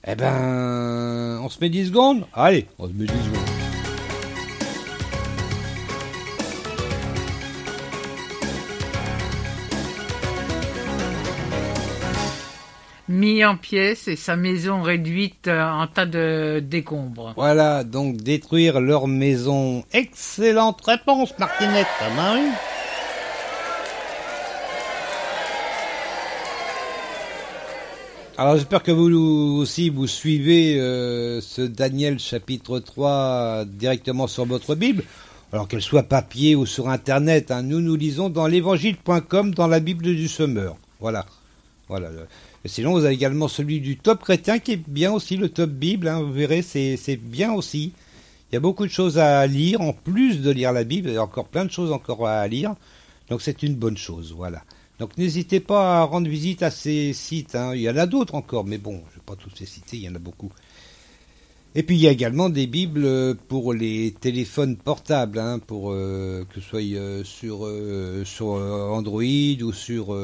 Eh ben, on se met 10 secondes? Allez, on se met 10 secondes. Mis en pièces et sa maison réduite en tas de décombres. Voilà, donc détruire leur maison. Excellente réponse, Martinette. Ah ben oui. Alors j'espère que vous aussi vous suivez ce Daniel chapitre 3 directement sur votre Bible, alors qu'elle soit papier ou sur internet, hein. Nous lisons dans l'évangile.com dans la Bible du semeur. Voilà. Et sinon vous avez également celui du Top Chrétien qui est bien aussi, le Top Bible, hein. Vous verrez, c'est bien aussi. Il y a beaucoup de choses à lire, en plus de lire la Bible, il y a encore plein de choses encore à lire, donc c'est une bonne chose, voilà. Donc n'hésitez pas à rendre visite à ces sites, hein. Il y en a d'autres encore, mais bon, je ne vais pas tous les citer, il y en a beaucoup. Et puis il y a également des bibles pour les téléphones portables, hein, pour que ce soit sur Android ou sur...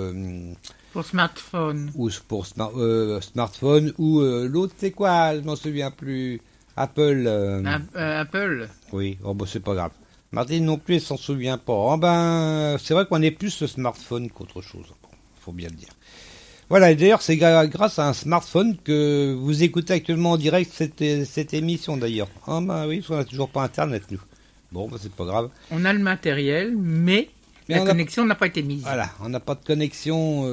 pour smartphone. Ou pour smartphone, ou l'autre c'est quoi? Je m'en souviens plus. Apple. Apple. Oui, oh, bah, c'est pas grave. Martine non plus, elle s'en souvient pas. Oh, ben, c'est vrai qu'on est plus ce smartphone qu'autre chose. Bon, faut bien le dire. Voilà, et d'ailleurs, c'est grâce à un smartphone que vous écoutez actuellement en direct cette émission d'ailleurs. Ah ben oui, parce qu'on n'a toujours pas Internet, nous. Bon, ben, c'est pas grave. On a le matériel, mais la connexion n'a pas été mise. Voilà, on n'a pas de connexion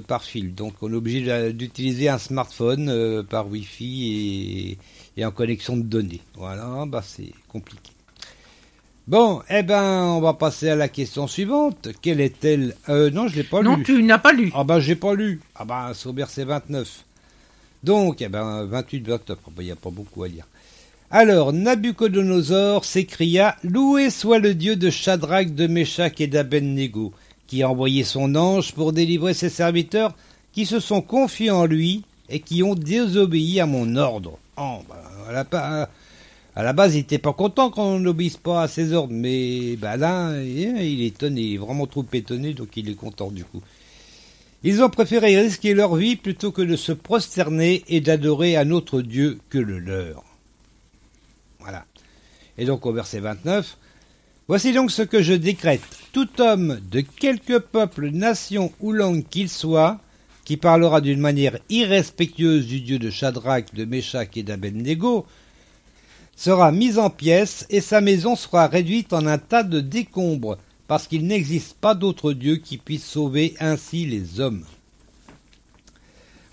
par fil, donc on est obligé d'utiliser un smartphone par Wi-Fi et en connexion de données. Voilà, bah c'est compliqué. Bon, eh ben, on va passer à la question suivante. Quelle est-elle? Non, je l'ai pas lu. Non, tu n'as pas lu. Ah ben, j'ai pas lu. Ah ben, c'est au verset 29. Donc, eh ben, 28, 29. Il n'y a pas beaucoup à lire. Alors, Nabuchodonosor s'écria « Loué soit le Dieu de Shadrach, de Méchach et d'Abednego, qui a envoyé son ange pour délivrer ses serviteurs qui se sont confiés en lui et qui ont désobéi à mon ordre. » Oh, ben, à la base, il n'était pas content qu'on n'obéisse pas à ses ordres, mais ben là, il est étonné, il est vraiment trop étonné, donc il est content du coup. Ils ont préféré risquer leur vie plutôt que de se prosterner et d'adorer un autre Dieu que le leur. Voilà. Et donc au verset 29, « Voici donc ce que je décrète. Tout homme de quelque peuple, nation ou langue qu'il soit, qui parlera d'une manière irrespectueuse du Dieu de Shadrach, de Méchach et d'Abednego, sera mis en pièces et sa maison sera réduite en un tas de décombres, parce qu'il n'existe pas d'autre Dieu qui puisse sauver ainsi les hommes. »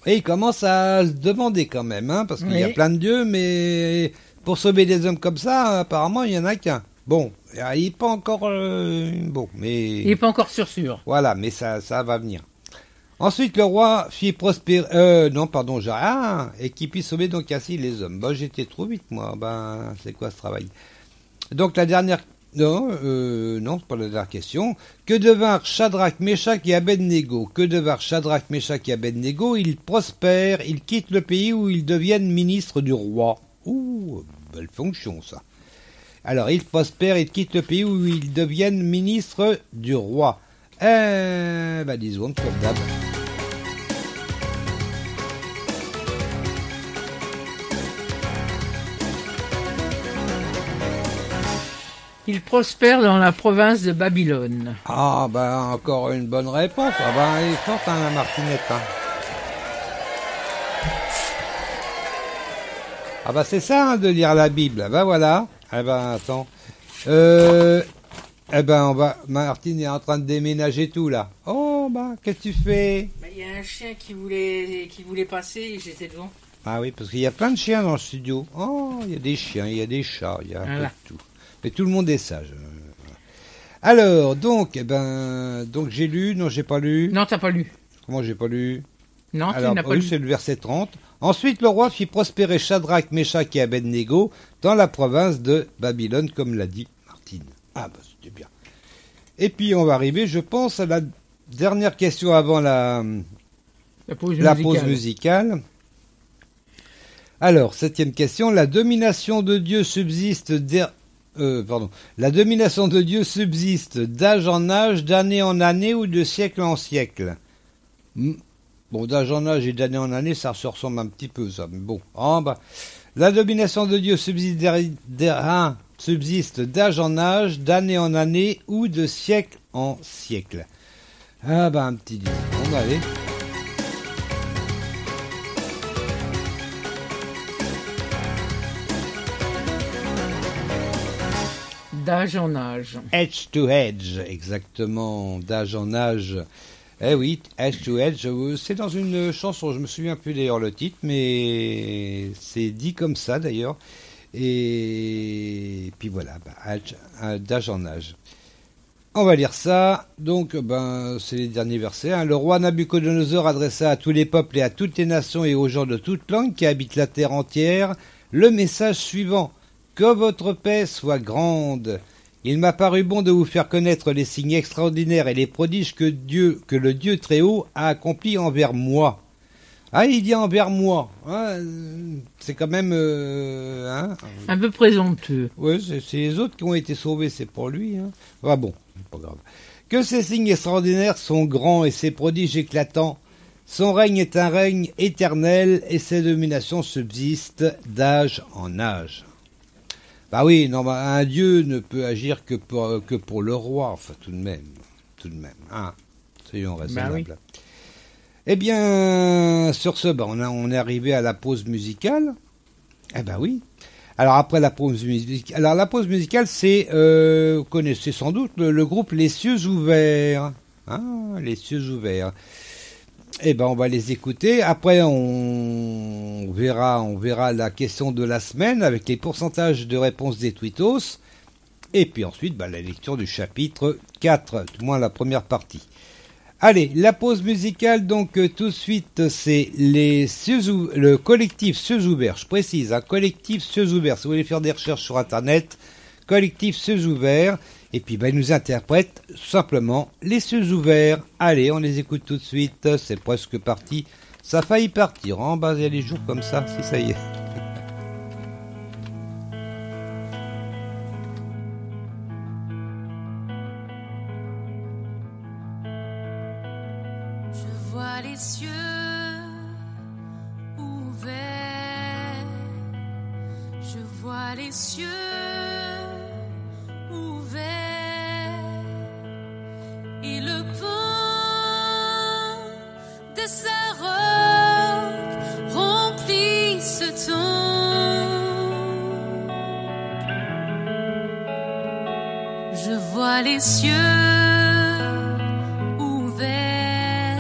Et il commence à se demander quand même, hein, parce qu'il y a plein de dieux, mais pour sauver des hommes comme ça, apparemment, il n'y en a qu'un. Bon, il n'est pas encore... bon, mais... Il n'est pas encore sûr. Voilà, mais ça va venir. Ensuite, le roi fit prospérer... non, pardon, j'ai rien. Et qui puisse sauver donc ainsi les hommes. Ben, j'étais trop vite, moi. Ben, c'est quoi ce travail? Donc, la dernière... Non, c'est pas la dernière question. Que devinrent Shadrach, Méchach et Abednego? Que devinrent Shadrach, Méchach et Abednego? Ils prospèrent, ils quittent le pays où ils deviennent ministres du roi. Ouh, belle fonction, ça. Alors, ils prospèrent, ils quittent le pays où ils deviennent ministres du roi. 10 secondes, comme d'hab. Il prospère dans la province de Babylone. Ah, ben, encore une bonne réponse. Ah, ben, elle est forte, hein, la Martinette, hein. Ah, ben, c'est ça, hein, de lire la Bible. Ben, voilà. Eh ben, attends. Martine est en train de déménager tout, là. Oh, ben, qu'est-ce que tu fais? Il y a un chien qui voulait passer et j'étais devant. Ah oui, parce qu'il y a plein de chiens dans le studio. Oh, il y a des chiens, il y a des chats, il y a un peu de tout. Mais tout le monde est sage. Alors, donc, donc j'ai lu, non, j'ai pas lu. Non, t'as pas lu. Comment j'ai pas lu? Non, tu n'as pas lu. C'est le verset 30. Ensuite, le roi fit prospérer Shadrach, Méchach et Abednego dans la province de Babylone, comme l'a dit Martine. Ah, bah, c'était bien. Et puis, on va arriver, je pense, à la dernière question avant la pause musicale. Alors, 7e question. La domination de Dieu subsiste d'âge en âge, d'année en année ou de siècle en siècle. Bon, d'âge en âge et d'année en année, ça se ressemble un petit peu, ça. Mais bon, en bas. La domination de Dieu subsiste d'âge en âge, d'année en année ou de siècle en siècle. Ah bah un petit disque. Bon, bah, allez. D'âge en âge. Edge to edge, exactement, d'âge en âge. Eh oui, Edge to Edge, c'est dans une chanson, je me souviens plus d'ailleurs le titre, mais c'est dit comme ça d'ailleurs. Et puis voilà, d'âge en âge. On va lire ça. Donc, c'est les derniers versets. Hein. Le roi Nabuchodonosor adressa à tous les peuples et à toutes les nations et aux gens de toutes langues qui habitent la terre entière le message suivant. Que votre paix soit grande. Il m'a paru bon de vous faire connaître les signes extraordinaires et les prodiges que le Dieu Très-Haut a accomplis envers moi. Ah, il dit envers moi. Hein, c'est quand même... Un peu présomptueux. Oui, c'est les autres qui ont été sauvés, c'est pour lui. Hein. Ah bon, pas grave. Que ces signes extraordinaires sont grands et ces prodiges éclatants. Son règne est un règne éternel et ses dominations subsistent d'âge en âge. Bah oui, non, un dieu ne peut agir que pour le roi, enfin tout de même, hein, soyons raisonnables. Bah oui. Eh bien, sur ce, on est arrivé à la pause musicale. Eh ben oui. Alors après la pause musicale, c'est, vous connaissez sans doute le groupe Les Cieux Ouverts, hein, Les Cieux Ouverts. Eh ben, on va les écouter. Après, on verra la question de la semaine avec les pourcentages de réponses des tweetos. Et puis ensuite, la lecture du chapitre 4, du moins la première partie. Allez, la pause musicale, donc tout de suite, c'est le collectif Cieux Ouverts. Je précise, un collectif Cieux Ouverts. Si vous voulez faire des recherches sur Internet, collectif Cieux Ouverts. Et puis, ils nous interprètent simplement les cieux ouverts. Allez, on les écoute tout de suite. C'est presque parti. Ça a failli partir. En bas, il y a les jours comme ça. Si, ça y est. Je vois les cieux ouverts. Je vois les cieux ouverts et le pont de sa robe remplit ce temps. Je vois les cieux ouverts,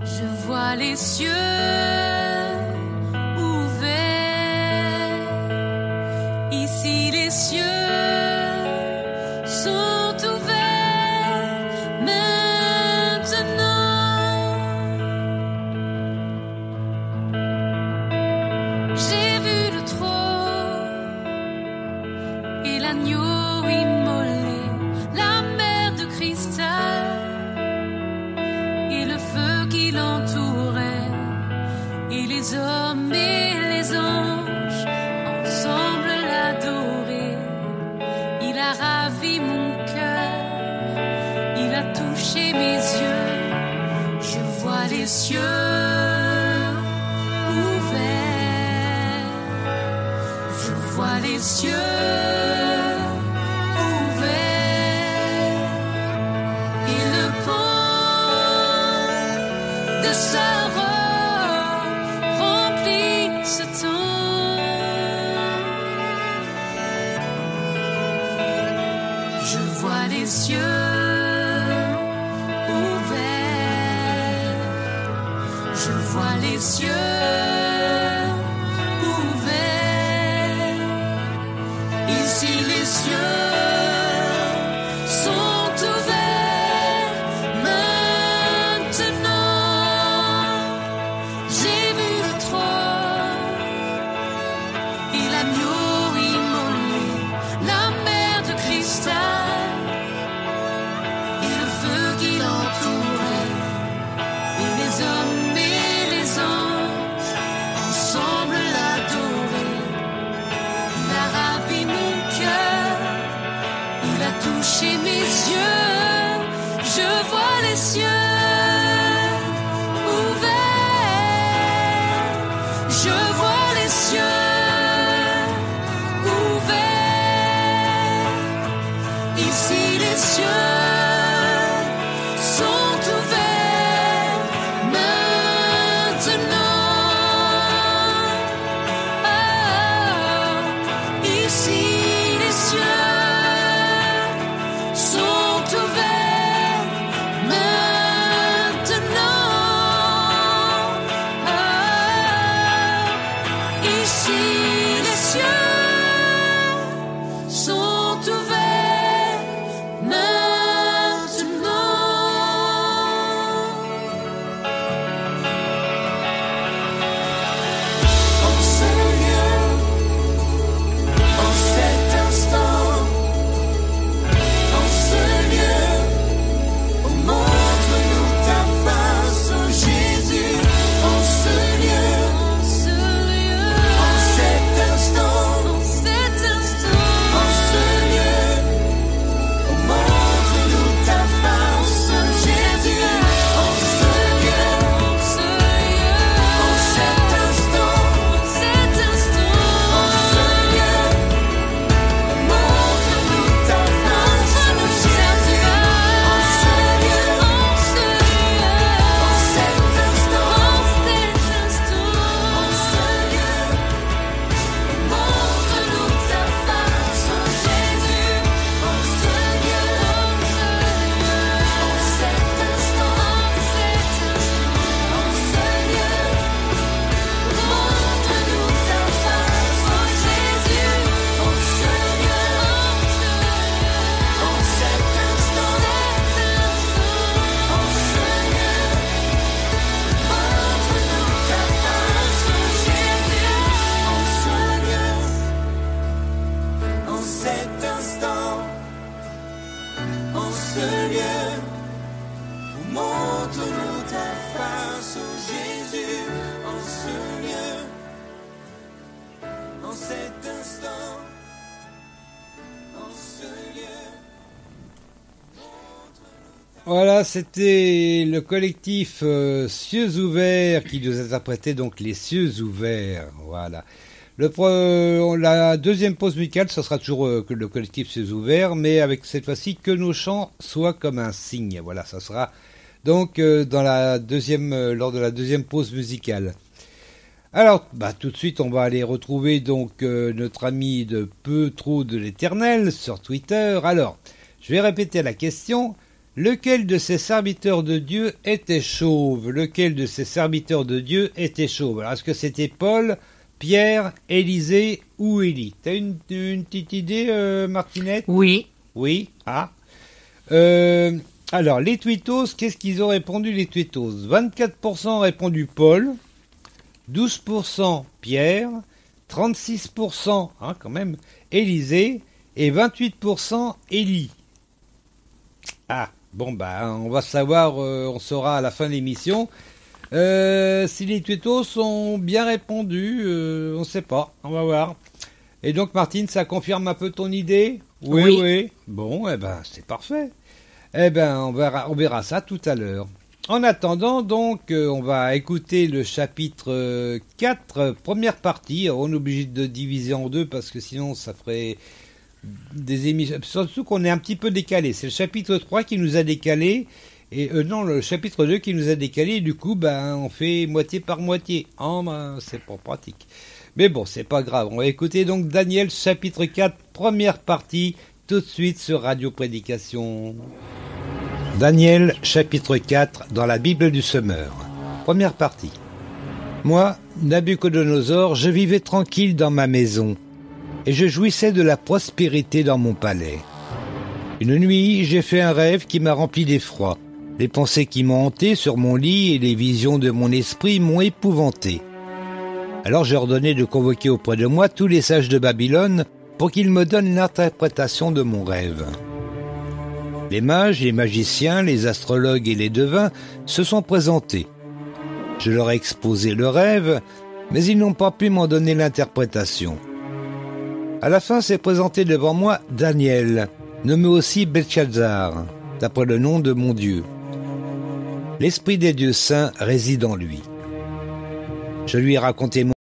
je vois les cieux ouverts, ici les cieux sont ouverts maintenant. J'ai vu le trône et l'agneau immolé, la mer de cristal et le feu qui l'entourait, et les hommes et les anges ensemble l'adoraient. Il a ravi mon cœur, il a touché mes yeux. Je vois les cieux ouverts, je vois les cieux ouverts, et le pont de sa robe remplit ce temps. Je vois les cieux ouverts, je vois les cieux ouverts, ici les cieux sont ouverts maintenant. J'ai vu le trône et l'agneau immolé, la mer de cristal et le feu qui l'entourait, et les hommes et les anges je vois les cieux ouverts. Ici les cieux sont ouverts maintenant. Ici les cieux sont ouverts maintenant. Ici les cieux sont ouverts maintenant. En ce lieu, en cet instant, en ce lieu, oh, montre-nous ta face, oh Jésus. En ce lieu, en cet instant, en ce lieu, oh, montre-nous ta face, oh Jésus. En ce lieu, en cet instant, en ce lieu, montre-nous ta face, oh Jésus. En ce lieu, en cet instant, en ce lieu, montre-nous ta face, oh Jésus. En ce lieu, en cet instant, en ce lieu, montre-nous ta face, oh Jésus. En ce lieu, en cet instant, en ce lieu, montre-nous ta face, oh Jésus. En ce lieu, en cet instant, en ce lieu, montre-nous ta face, oh Jésus. En ce lieu, en cet instant, en ce lieu. Voilà, c'était le collectif Cieux ouverts qui nous interprétait donc les cieux ouverts. Voilà. La deuxième pause musicale, ce sera toujours que le collectif Cieux ouverts, mais avec cette fois-ci que nos chants soient comme un signe. Voilà, ça sera donc lors de la deuxième pause musicale. Alors, tout de suite, on va aller retrouver donc notre ami de Peu Trop de l'Éternel sur Twitter. Alors, je vais répéter la question. Lequel de ces serviteurs de Dieu était chauve? Lequel de ces serviteurs de Dieu était chauve? Alors, est-ce que c'était Paul, Pierre, Élisée ou Élie? T'as une petite idée, Martinette? Oui. Oui. Ah. Alors, les tweetos, qu'est-ce qu'ils ont répondu, les tweetos? 24% ont répondu Paul, 12% Pierre, 36%, quand même, Élisée, et 28% Élie. Ah, bon, on va savoir, on saura à la fin de l'émission. Si les tweetos ont bien répondu, on ne sait pas, on va voir. Et donc, Martine, ça confirme un peu ton idée? Oui. Bon, c'est parfait. On verra ça tout à l'heure. En attendant, donc, on va écouter le chapitre 4, première partie. Alors, on est obligé de diviser en deux parce que sinon, ça ferait des émissions. Surtout qu'on est un petit peu décalé. C'est le chapitre 3 qui nous a décalé. Et le chapitre 2 qui nous a décalé. Et du coup, on fait moitié par moitié. C'est pas pratique. Mais bon, c'est pas grave. On va écouter donc Daniel, chapitre 4, première partie, tout de suite sur Radio Prédication. Daniel, chapitre 4, dans la Bible du Semeur. Première partie. Moi, Nabuchodonosor, je vivais tranquille dans ma maison, et je jouissais de la prospérité dans mon palais. Une nuit, j'ai fait un rêve qui m'a rempli d'effroi. Les pensées qui m'ont hanté sur mon lit et les visions de mon esprit m'ont épouvanté. Alors j'ai ordonné de convoquer auprès de moi tous les sages de Babylone pour qu'ils me donnent l'interprétation de mon rêve. Les mages, les magiciens, les astrologues et les devins se sont présentés. Je leur ai exposé le rêve, mais ils n'ont pas pu m'en donner l'interprétation. À la fin s'est présenté devant moi Daniel, nommé aussi Belchazzar, d'après le nom de mon Dieu. L'Esprit des dieux saints réside en lui. Je lui ai raconté mon